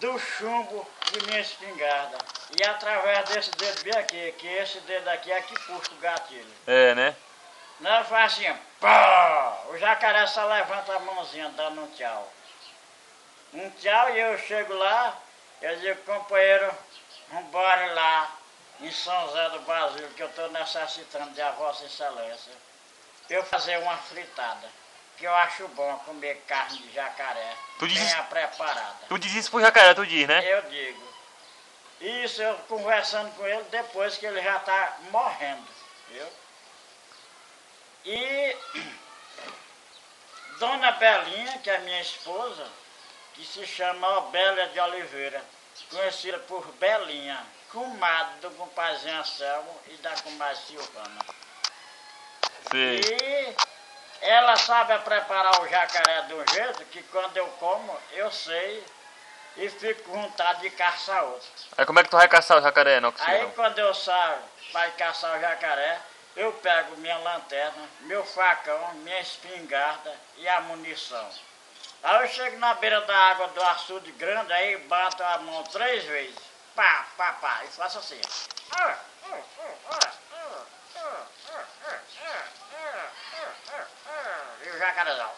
do chumbo de minha espingarda. E através desse dedo bem aqui, que esse dedo aqui é que puxa o gatilho. É, né? Não faz assim, pá! O jacaré só levanta a mãozinha dando um tchau. Um tchau e eu chego lá, eu digo, companheiro, vambora lá em São José do Brasil, que eu estou necessitando de a Vossa Excelência. Eu fazer uma fritada, que eu acho bom comer carne de jacaré, bem preparada. Tu diz isso pro jacaré, tu diz, né? Eu digo. Isso eu conversando com ele depois que ele já está morrendo, viu? E Dona Belinha, que é minha esposa, que se chama Obélia de Oliveira, conhecida por Belinha, comadre do compadrinho Anselmo e da comadre Silvana. Sim. E ela sabe preparar o jacaré de um jeito que quando eu como, eu sei e fico com vontade de caçar outro. Aí como é que tu vai caçar o jacaré, não? Aí quando eu saio para caçar o jacaré, eu pego minha lanterna, meu facão, minha espingarda e a munição. Aí eu chego na beira da água do açude grande, aí bato a mão 3 vezes. Pá, pá, pá, e faço assim. E o jacarezão.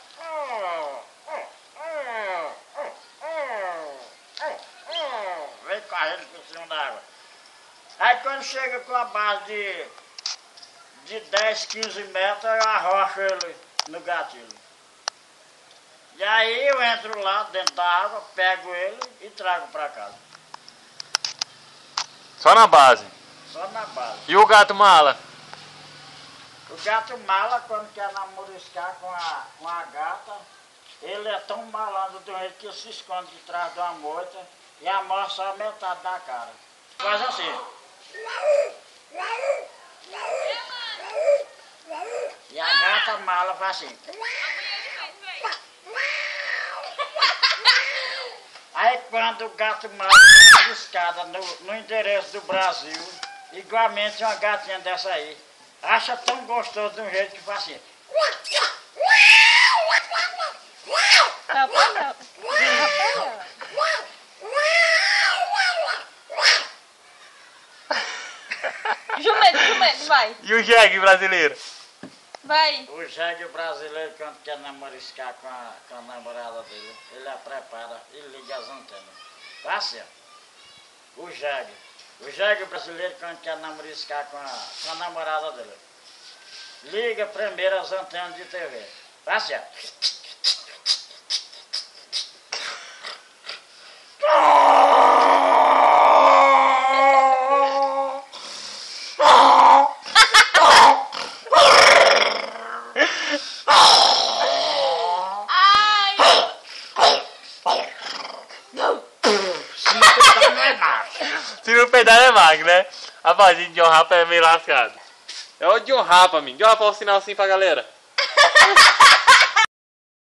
Vem correndo por cima da água. Aí quando chega com a base de 10, 15 metros, eu arrocho ele no gatilho. E aí eu entro lá dentro da água, pego ele e trago pra casa. Só na base? Só na base. E o gato mala? O gato mala, quando quer namoriscar com a gata, ele é tão malandro do jeito que se esconde de trás de uma moita e amostra só a metade da cara. Faz assim. E a gata mala faz assim. Aí quando o gato mala tá escada no endereço do Brasil, igualmente uma gatinha dessa aí, acha tão gostoso de um jeito que faz assim. Jumento, vai. E o jegue brasileiro? Vai. O jegue brasileiro, quando quer namoriscar com a namorada dele, ele a prepara e liga as antenas. Tá assim, ó. O jegue brasileiro, quando quer namoriscar com a namorada dele, liga primeiro as antenas de TV. Tá assim, ó. Se não peidar é magro, né? A vozinha de John Rapa é meio lascado. É o John Rapa, amigo. John Rapa, um sinal assim pra galera.